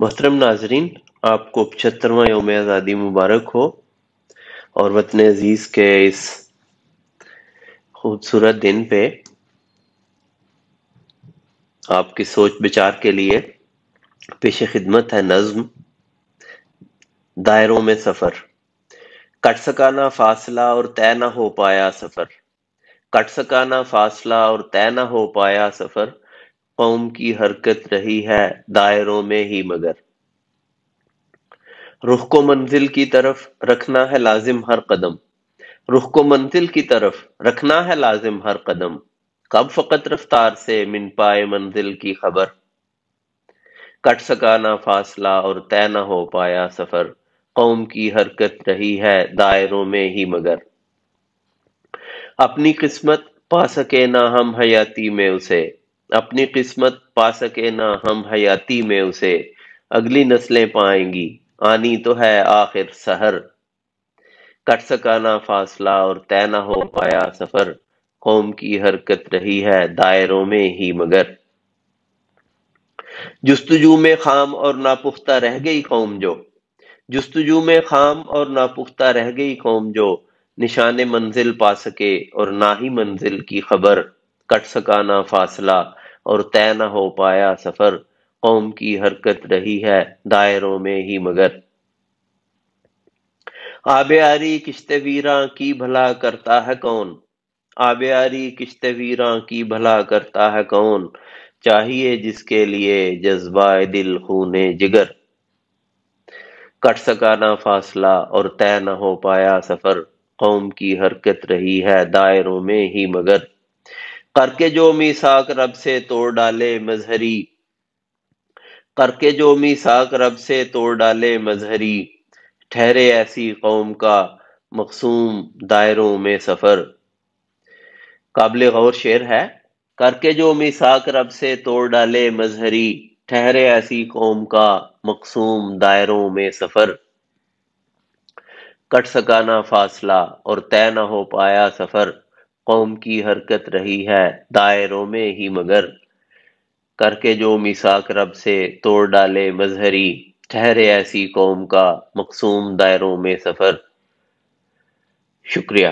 محترم ناظرین، آپ کو 75واں یوم آزادی مبارک ہو اور وطن عزیز کے اس خوبصورت دن پہ آپ کی سوچ بچار کے لیے پیش خدمت ہے نظم دائروں میں سفر۔ کٹ سکا نہ فاصلہ اور طے نہ ہو پایا سفر، کٹ سکا نہ فاصلہ اور طے نہ ہو پایا سفر، قوم کی حرکت رہی ہے دائروں میں ہی مگر۔ رخ کو منزل کی طرف رکھنا ہے لازم ہر قدم، رخ کو منزل کی طرف رکھنا ہے لازم ہر قدم، کب فقط رفتار سے من پائے منزل کی خبر۔ کٹ سکا نہ فاصلہ اور طے نہ ہو پایا سفر، قوم کی حرکت رہی ہے دائروں میں ہی مگر۔ اپنی قسمت پا سکے نہ ہم حیاتی میں اسے، اپنی قسمت پا سکے نہ ہم حیاتی میں اسے، اگلی نسلیں پائیں گی آنی تو ہے آخر سحر۔ کٹ سکا نہ فاصلہ اور طے نہ ہو پایا سفر، قوم کی حرکت رہی ہے دائروں میں ہی مگر۔ جستجو میں خام اور ناپختہ رہ گئی قوم جو، جستجو میں خام اور ناپختہ رہ گئی قوم جو، نشان منزل پا سکے اور نہ ہی منزل کی خبر۔ کٹ سکا نہ فاصلہ اور طے نہ ہو پایا سفر، قوم کی حرکت رہی ہے دائروں میں ہی مگر۔ آب آری کشت ویراں کی بھلا کرتا ہے کون، آب آری کشت ویراں کی بھلا کرتا ہے کون، چاہیے جس کے لیے جذبہ دل خون جگر۔ کٹ سکا نہ فاصلہ اور طے نہ ہو پایا سفر، قوم کی حرکت رہی ہے دائروں میں ہی مگر۔ کر کے جو میثاق رب سے توڑ ڈالے مظہری، کر کے جو میثاق رب سے توڑ ڈالے مظہری، ٹھہرے ایسی قوم کا مقصوم دائروں میں سفر۔ قابل غور شعر ہے۔ کر کے جو میثاق رب سے توڑ ڈالے مظہری، ٹھہرے ایسی قوم کا مقصوم دائروں میں سفر۔ کٹ سکا نہ فاصلہ اور طے نہ ہو پایا سفر، قوم کی حرکت رہی ہے دائروں میں ہی مگر۔ کر کے جو میثاق رب سے توڑ ڈالے مظہری، ٹھہرے ایسی قوم کا مقصوم دائروں میں سفر۔ شکریہ۔